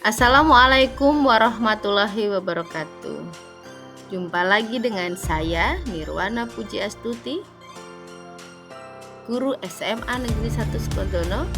Assalamualaikum warahmatullahi wabarakatuh. Jumpa lagi dengan saya Nirwana Puji Astuti, guru SMA Negeri 1 Sukodono,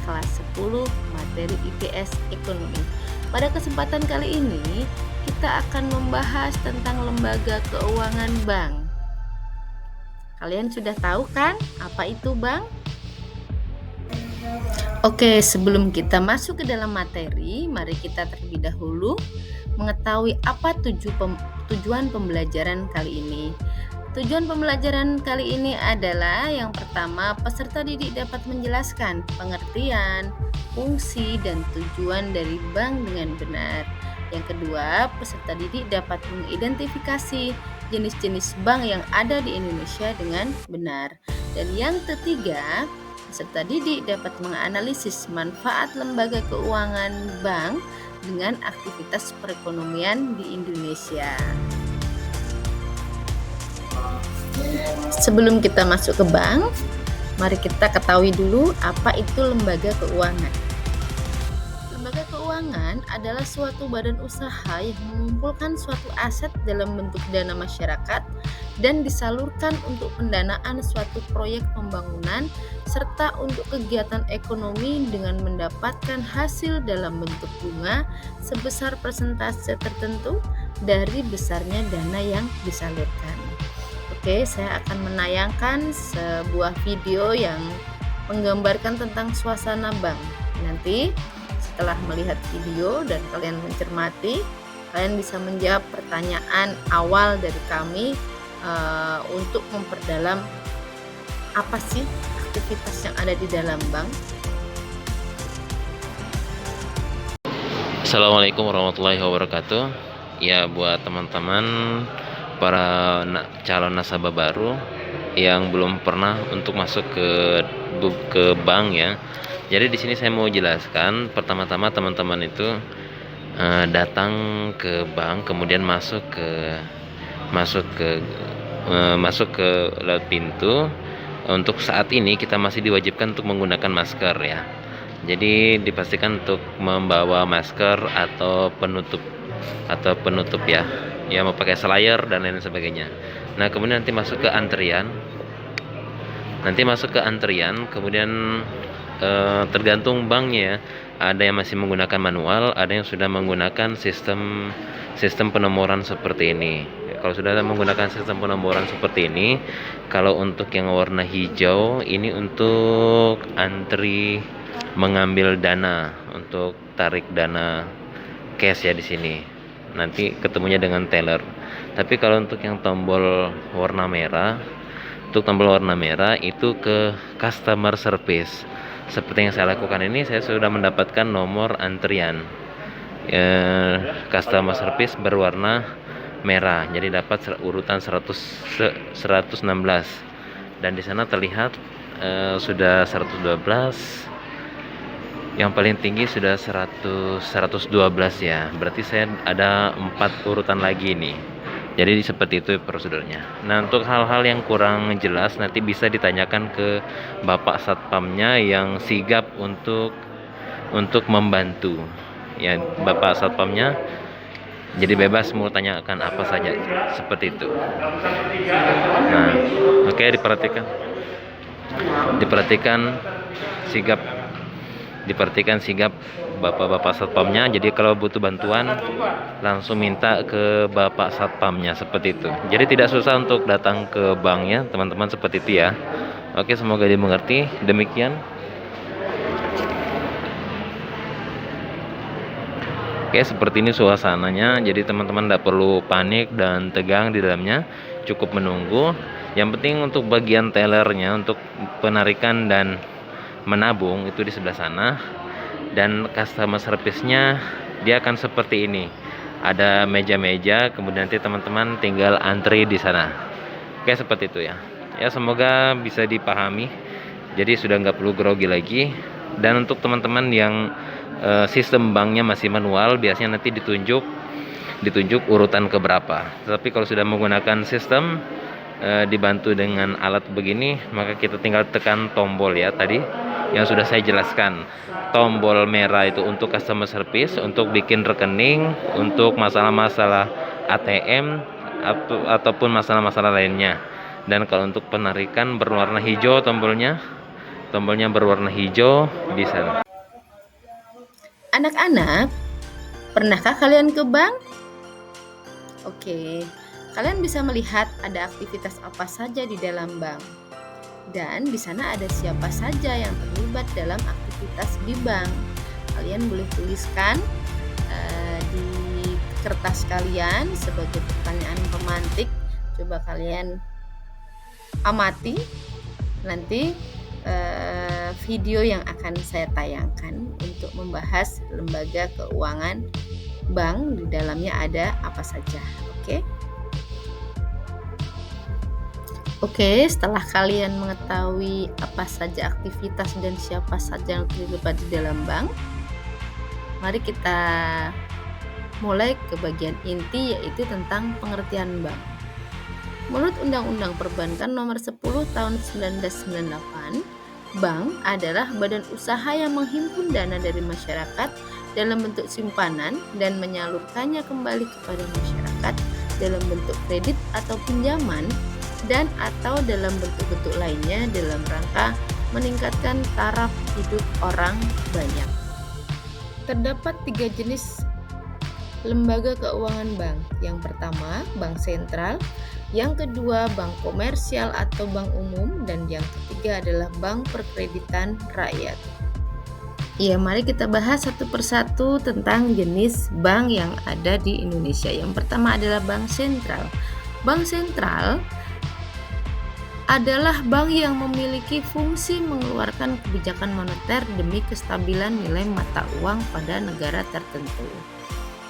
kelas 10 materi IPS Ekonomi. Pada kesempatan kali ini kita akan membahas tentang lembaga keuangan bank. Kalian sudah tahu kan apa itu bank? Oke, sebelum kita masuk ke dalam materi, mari kita terlebih dahulu mengetahui apa tujuan pembelajaran kali ini. Tujuan pembelajaran kali ini adalah yang pertama, peserta didik dapat menjelaskan pengertian, fungsi, dan tujuan dari bank dengan benar. Yang kedua, peserta didik dapat mengidentifikasi jenis-jenis bank yang ada di Indonesia dengan benar. Dan yang ketiga, peserta didik dapat menganalisis manfaat lembaga keuangan bank dengan aktivitas perekonomian di Indonesia. Sebelum kita masuk ke bank, mari kita ketahui dulu apa itu lembaga keuangan. Lembaga keuangan adalah suatu badan usaha yang mengumpulkan suatu aset dalam bentuk dana masyarakat dan disalurkan untuk pendanaan suatu proyek pembangunan serta untuk kegiatan ekonomi dengan mendapatkan hasil dalam bentuk bunga sebesar persentase tertentu dari besarnya dana yang disalurkan. Oke, saya akan menayangkan sebuah video yang menggambarkan tentang suasana bank. Nanti setelah melihat video dan kalian mencermati, kalian bisa menjawab pertanyaan awal dari kami untuk memperdalam apa sih aktivitas yang ada di dalam bank. Assalamualaikum warahmatullahi wabarakatuh. Ya, buat teman-teman para calon nasabah baru yang belum pernah untuk masuk ke bank ya. Jadi di sini saya mau jelaskan, pertama-tama teman-teman itu datang ke bank, kemudian masuk ke lewat pintu. Untuk saat ini kita masih diwajibkan untuk menggunakan masker ya. Jadi dipastikan untuk membawa masker atau penutup ya, mau pakai slayer dan lain sebagainya. Nah, kemudian nanti masuk ke antrian. Kemudian tergantung banknya, ada yang masih menggunakan manual, ada yang sudah menggunakan sistem penomoran seperti ini. Kalau sudah menggunakan sistem penomoran seperti ini, kalau untuk yang warna hijau ini untuk antri mengambil dana, untuk tarik dana cash ya di sini. Nanti ketemunya dengan teller. Tapi kalau untuk yang tombol warna merah, itu ke customer service. Seperti yang saya lakukan ini, saya sudah mendapatkan nomor antrian customer service berwarna merah. Jadi dapat urutan 116 dan di sana terlihat sudah 112. Yang paling tinggi sudah 112 ya. Berarti saya ada 4 urutan lagi nih. Jadi seperti itu prosedurnya. Nah, untuk hal-hal yang kurang jelas nanti bisa ditanyakan ke Bapak Satpamnya yang sigap untuk membantu. Ya, Bapak Satpamnya jadi bebas mau tanyakan apa saja seperti itu. Nah, oke, diperhatikan sigap Bapak Satpamnya. Jadi kalau butuh bantuan langsung minta ke Bapak Satpamnya seperti itu. Jadi tidak susah untuk datang ke banknya, teman-teman, seperti itu ya. Oke, semoga dimengerti. Demikian. Oke, seperti ini suasananya. Jadi teman-teman tidak perlu panik dan tegang di dalamnya. Cukup menunggu. Yang penting untuk bagian tellernya, untuk penarikan dan menabung itu di sebelah sana. Dan customer service-nya dia akan seperti ini. Ada meja-meja, kemudian nanti teman-teman tinggal antri di sana. Oke, seperti itu ya. Ya, semoga bisa dipahami. Jadi sudah nggak perlu grogi lagi. Dan untuk teman-teman yang sistem banknya masih manual, biasanya nanti ditunjuk urutan keberapa. Tapi kalau sudah menggunakan sistem dibantu dengan alat begini, maka kita tinggal tekan tombol ya tadi. yang sudah saya jelaskan. Tombol merah itu untuk customer service, untuk bikin rekening, untuk masalah-masalah ATM ataupun masalah-masalah lainnya. Dan kalau untuk penarikan berwarna hijau tombolnya berwarna hijau di sana. Anak-anak, pernahkah kalian ke bank? Oke, kalian bisa melihat ada aktivitas apa saja di dalam bank. Dan di sana ada siapa saja yang terlibat dalam aktivitas di bank. Kalian boleh tuliskan di kertas kalian sebagai pertanyaan pemantik. Coba kalian amati nanti video yang akan saya tayangkan untuk membahas lembaga keuangan bank. Di dalamnya ada apa saja. Oke, setelah kalian mengetahui apa saja aktivitas dan siapa saja yang terlibat di dalam bank, mari kita mulai ke bagian inti, yaitu tentang pengertian bank. Menurut Undang-Undang Perbankan Nomor 10 Tahun 1998, bank adalah badan usaha yang menghimpun dana dari masyarakat dalam bentuk simpanan dan menyalurkannya kembali kepada masyarakat dalam bentuk kredit atau pinjaman dan atau dalam bentuk-bentuk lainnya dalam rangka meningkatkan taraf hidup orang banyak. Terdapat 3 jenis lembaga keuangan bank. Yang pertama, bank sentral, yang kedua, bank komersial atau bank umum, dan yang ketiga adalah bank perkreditan rakyat. Ya, mari kita bahas satu persatu tentang jenis bank yang ada di Indonesia. Yang pertama adalah bank sentral. Bank sentral adalah bank yang memiliki fungsi mengeluarkan kebijakan moneter demi kestabilan nilai mata uang pada negara tertentu.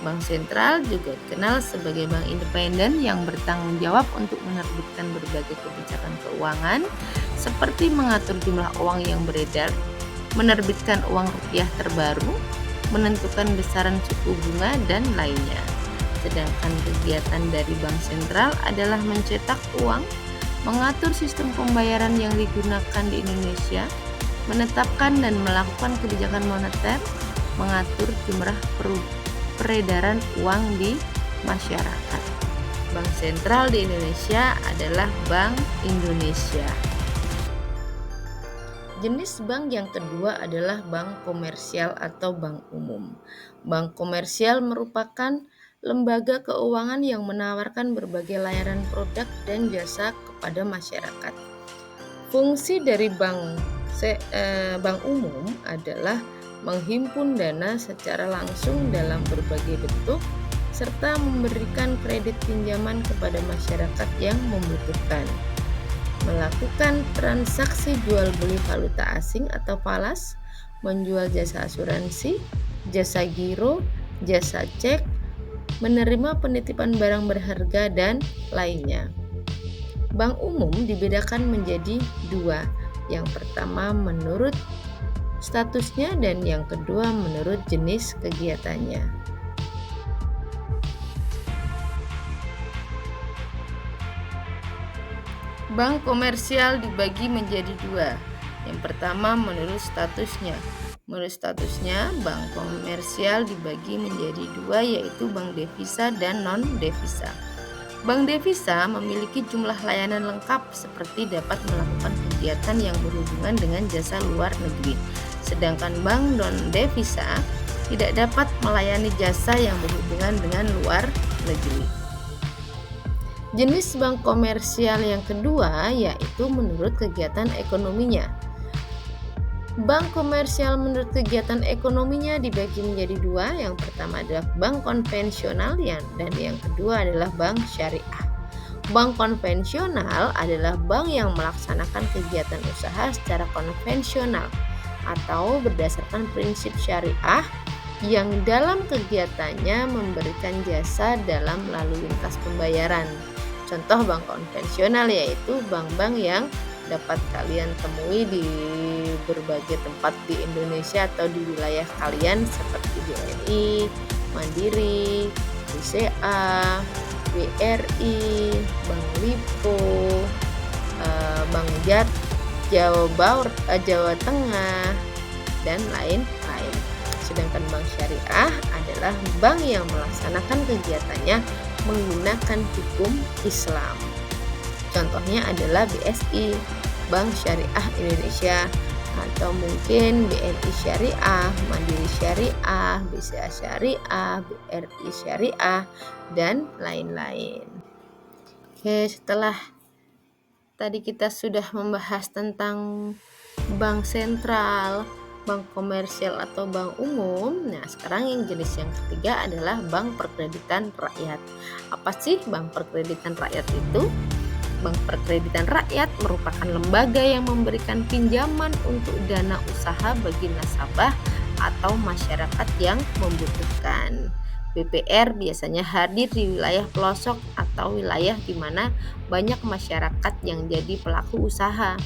Bank sentral juga dikenal sebagai bank independen yang bertanggung jawab untuk menerbitkan berbagai kebijakan keuangan seperti mengatur jumlah uang yang beredar, menerbitkan uang rupiah terbaru, menentukan besaran suku bunga, dan lainnya. Sedangkan kegiatan dari bank sentral adalah mencetak uang, mengatur sistem pembayaran yang digunakan di Indonesia, menetapkan dan melakukan kebijakan moneter, mengatur jumlah peredaran uang di masyarakat. Bank sentral di Indonesia adalah Bank Indonesia. Jenis bank yang kedua adalah bank komersial atau bank umum. Bank komersial merupakan lembaga keuangan yang menawarkan berbagai layanan produk dan jasa kepada masyarakat. Fungsi dari bank umum adalah menghimpun dana secara langsung dalam berbagai bentuk serta memberikan kredit pinjaman kepada masyarakat yang membutuhkan, melakukan transaksi jual beli valuta asing atau falas, menjual jasa asuransi, jasa giro, jasa cek, menerima penitipan barang berharga, dan lainnya. Bank umum dibedakan menjadi 2. Yang pertama menurut statusnya dan yang kedua menurut jenis kegiatannya. Bank komersial dibagi menjadi 2. Yang pertama menurut statusnya. Menurut statusnya, bank komersial dibagi menjadi 2, yaitu bank devisa dan non-devisa. Bank devisa memiliki jumlah layanan lengkap seperti dapat melakukan kegiatan yang berhubungan dengan jasa luar negeri. Sedangkan bank non-devisa tidak dapat melayani jasa yang berhubungan dengan luar negeri. Jenis bank komersial yang kedua yaitu menurut kegiatan ekonominya. Bank komersial menurut kegiatan ekonominya dibagi menjadi 2. Yang pertama adalah bank konvensional dan yang kedua adalah bank syariah. Bank konvensional adalah bank yang melaksanakan kegiatan usaha secara konvensional atau berdasarkan prinsip syariah yang dalam kegiatannya memberikan jasa dalam lalu lintas pembayaran. Contoh bank konvensional yaitu bank-bank yang dapat kalian temui di berbagai tempat di Indonesia atau di wilayah kalian seperti BNI, Mandiri, BCA, BRI, Bank Lipo, Bank Jat, Jawa Tengah, dan lain-lain. Sedangkan bank syariah adalah bank yang melaksanakan kegiatannya menggunakan hukum Islam. Contohnya adalah BSI, Bank Syariah Indonesia, atau mungkin BNI Syariah, Mandiri Syariah, BCA Syariah, BRI Syariah, dan lain-lain. Oke, setelah tadi kita sudah membahas tentang bank sentral, bank komersial atau bank umum. Nah, sekarang yang jenis yang ketiga adalah bank perkreditan rakyat. Apa sih bank perkreditan rakyat itu? Bank perkreditan rakyat merupakan lembaga yang memberikan pinjaman untuk dana usaha bagi nasabah atau masyarakat yang membutuhkan. BPR biasanya hadir di wilayah pelosok atau wilayah di mana banyak masyarakat yang jadi pelaku usaha.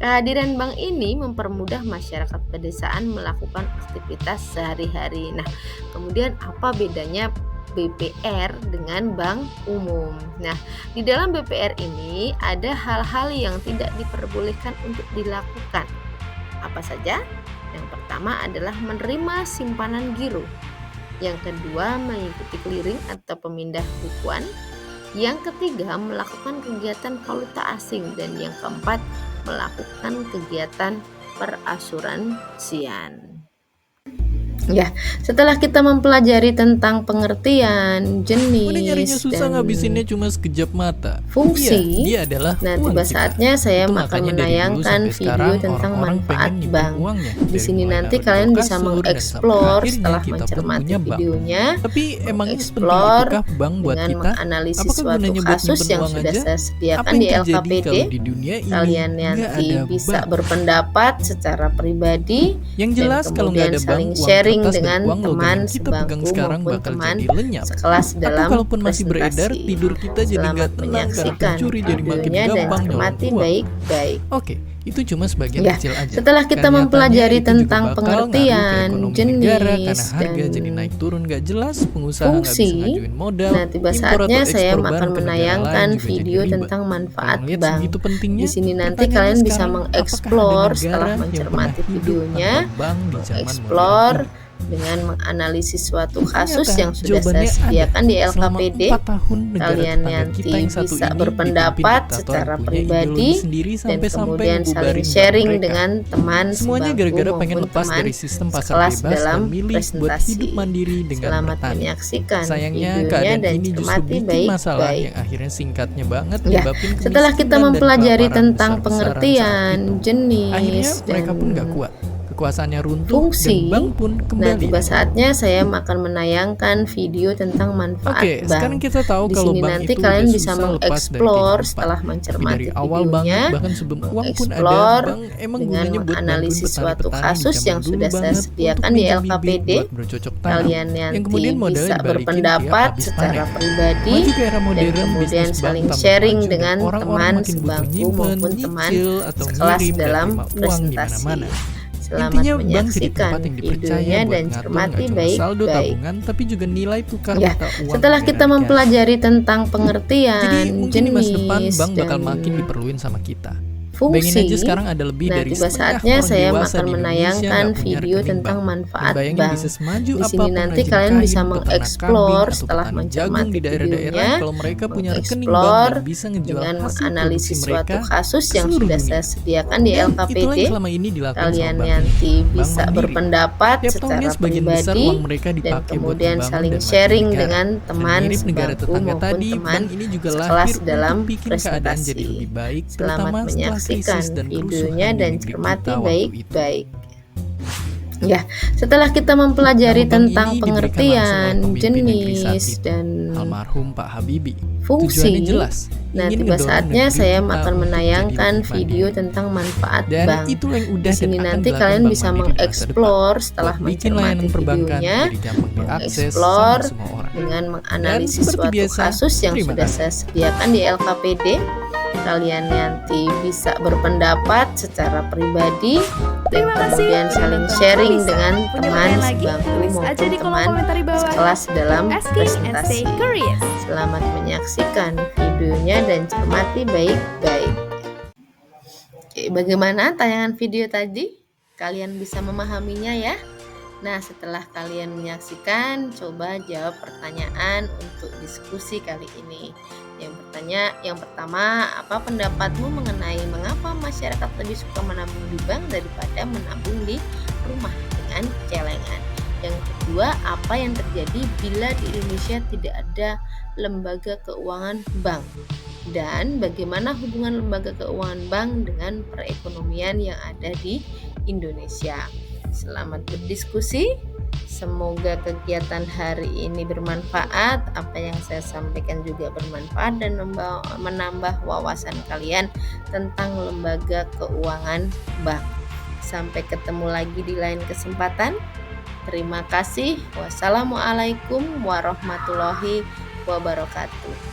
Kehadiran bank ini mempermudah masyarakat pedesaan melakukan aktivitas sehari-hari. Nah, kemudian apa bedanya BPR dengan bank umum? Nah, di dalam BPR ini ada hal-hal yang tidak diperbolehkan untuk dilakukan. Apa saja? Yang pertama adalah menerima simpanan giro. Yang kedua, mengikuti clearing atau pemindah bukuan. Yang ketiga, melakukan kegiatan valuta asing. Dan yang keempat, melakukan kegiatan perasuransian. Ya, setelah kita mempelajari tentang pengertian, jenis, susah dan ngabisinnya cuma sekejap mata. fungsi, Dia adalah nah uang tiba kita. saatnya saya Itu akan makanya dari dulu menayangkan sampai video sekarang tentang orang-orang manfaat pengen nyimpen bank. uangnya. Di Dari sini mulai nanti naruh kalian di bisa kasur dan sampai mengeksplor akhirnya setelah kita pun mencermati punya bank. videonya, Tapi emangnya mengeksplor sepenting itukah bank buat dengan kita? menganalisis Apakah suatu gunanya buat kasus nyimpen yang uang sudah aja? saya Apa sediakan yang di terjadi LKPD. kalau di dunia ini Kalian nggak nanti ada bisa bank? berpendapat secara pribadi Yang dan jelas kalau nggak kemudian ada bank, saling uang sharing kertas dan dengan uang logam teman yang kita pegang sebangku sekarang maupun bakal teman jadi lenyap. sekelas Atau dalam kalaupun masih beredar, presentasi. tidur kita jadi Selamat nggak tenang karena menyaksikan pencuri jadi makin videonya dan gampang nyolong cermati uang. baik-baik. Oke, itu cuma sebagian Ya, kecil aja. setelah kita Kenyataannya mempelajari itu juga tentang bakal pengertian, ngaruh ke ekonomi negara jenis, karena harga dan jadi naik turun nggak jelas, pengusaha nggak bisa fungsi. ngajuin modal, Nah, tiba impor saatnya atau saya ekspor akan barang ke negara menayangkan lain juga jadi video ribet. tentang manfaat Kalau lihat bank. segitu pentingnya, Di sini nanti pertanyaannya kalian bisa sekarang, mengeksplor apakah ada setelah negara yang mencermati pernah hidup videonya, tanpa bank di zaman mengeksplor modern ini? dengan menganalisis suatu kasus Ternyata yang sudah saya jawabannya sediakan di ada. Selama LKPD. 4 tahun negara Kalian tetangga nanti kita yang satu bisa ini berpendapat dipimpin diktator secara yang punya pribadi ideologi sendiri dan sampai kemudian saling ngebubarin bank sharing mereka. dengan teman Semuanya sebangku gara-gara pengen maupun lepas teman dari sistem pasar sekelas bebas dalam dan milih buat presentasi. hidup mandiri dengan Selamat bertani. menyaksikan Sayangnya videonya keadaan dan ini justru cermati bikin masalah baik-baik. yang akhirnya singkatnya banget Ya, nyebabin setelah kita kemiskinan dan mempelajari kelaparan tentang besar-besaran pengertian, saat itu. jenis, Akhirnya mereka dan pun gak kuat. Kekuasaannya runtuh fungsi. dan bank pun Nah, kembali. tiba saatnya saya akan menayangkan video tentang manfaat Oke, sekarang bank. kita tahu Di kalau sini bank nanti itu kalian udah bisa susah lepas dari mengeksplor kehidupan. setelah Tapi mencermati dari awal videonya, banget, bahkan sebelum uang pun ada, mengeksplor bank emang dengan gunanya buat bantuin menganalisis suatu petani-petani kasus zaman yang dulu sudah saya banget sediakan untuk di minjem bibit LKPD. buat bercocok tanam, Kalian yang nanti kemudian modalnya bisa dibalikin berpendapat tiap habis secara panen. pribadi Menuju ke era dan modern, kemudian bisnis bank saling tambah sharing maju dan dengan orang-orang teman makin butuh sebangku nyimpen, maupun teman nyicil, atau sekelas ngirim dan dalam terima uang di presentasi. mana-mana. Selamat Intinya bank jadi menyaksikan tempat yang dipercaya videonya buat dan ngatur cermati nggak cuma saldo baik-baik. tabungan tapi juga nilai tukar Ya, mata uang setelah negara kita negara. mempelajari tentang Jadi pengertian, mungkin di masa depan jenis, bank bakal dan makin diperluin sama kita. Bayangin fungsi. aja sekarang ada lebih Nah, dari tiba setengah saatnya orang saya dewasa akan di Indonesia menayangkan nggak punya video rekening tentang bank. Dan manfaat bayangin bank. bisa semaju Di sini apapun nanti rajin kalian kain, bisa peternak mengeksplor kambing, setelah atau petani jagung mencermati di daerah-daerah videonya, kalau mereka punya rekening mengeksplor bank dan bisa ngejual dengan hasil menganalisis produksi suatu mereka kasus ke yang seluruh sudah dunia. saya sediakan di Dan itulah LKPD. yang selama ini dilakukan Kalian sama bank nanti ini. Bank bisa Mandiri. berpendapat Tiap secara tahunnya sebagian besar pribadi uang mereka dan dipakai buat kemudian membangun saling dan sharing negara. dengan Dan teman mirip negara sebangku tetangga maupun tadi, teman bank ini juga sekelas lahir dalam untuk bikin keadaan jadi lebih presentasi. baik, Selamat terutama setelah menyaksikan krisis dan kerusuhan videonya di dan negeri cermati kita waktu itu. baik-baik. Ya, setelah kita mempelajari Nama bank tentang ini diberikan langsung oleh pengertian, pemimpin negeri saat jenis, itu, dan almarhum Pak Habibie. fungsi. Tujuannya jelas, Nah, ingin tiba ngedorong saatnya negeri saya kita akan untuk menayangkan jadi video mandiri. tentang manfaat Dan bank. itu yang Di udah dan sini akan nanti dilakukan kalian Bank bisa Mandiri di masa depan. mengeksplor setelah Buat bikin layanan mencermati perbankan videonya, jadi gampang diakses mengeksplor sama semua orang. dengan menganalisis seperti suatu biasa, kasus yang terima sudah kasih. saya sediakan di LKPD. Kalian nanti bisa berpendapat secara pribadi dan Terima kasih kemudian sudah saling nonton sharing Kulisa. dengan Punya teman pertanyaan lagi? sebangku Tulis aja maupun di kolom teman komentar di bawah. sekelas dalam Asking and presentasi. stay curious. Selamat menyaksikan videonya dan cermati baik-baik. Oke, bagaimana tayangan video tadi? Kalian bisa memahaminya ya? Nah, setelah kalian menyaksikan, coba jawab pertanyaan untuk diskusi kali ini. Yang pertama, apa pendapatmu mengenai mengapa masyarakat lebih suka menabung di bank daripada menabung di rumah dengan celengan? Yang kedua, apa yang terjadi bila di Indonesia tidak ada lembaga keuangan bank? Dan bagaimana hubungan lembaga keuangan bank dengan perekonomian yang ada di Indonesia? Selamat berdiskusi. Semoga kegiatan hari ini bermanfaat. Apa yang saya sampaikan juga bermanfaat dan menambah wawasan kalian tentang lembaga keuangan bank. Sampai ketemu lagi di lain kesempatan. Terima kasih. Wassalamualaikum warahmatullahi wabarakatuh.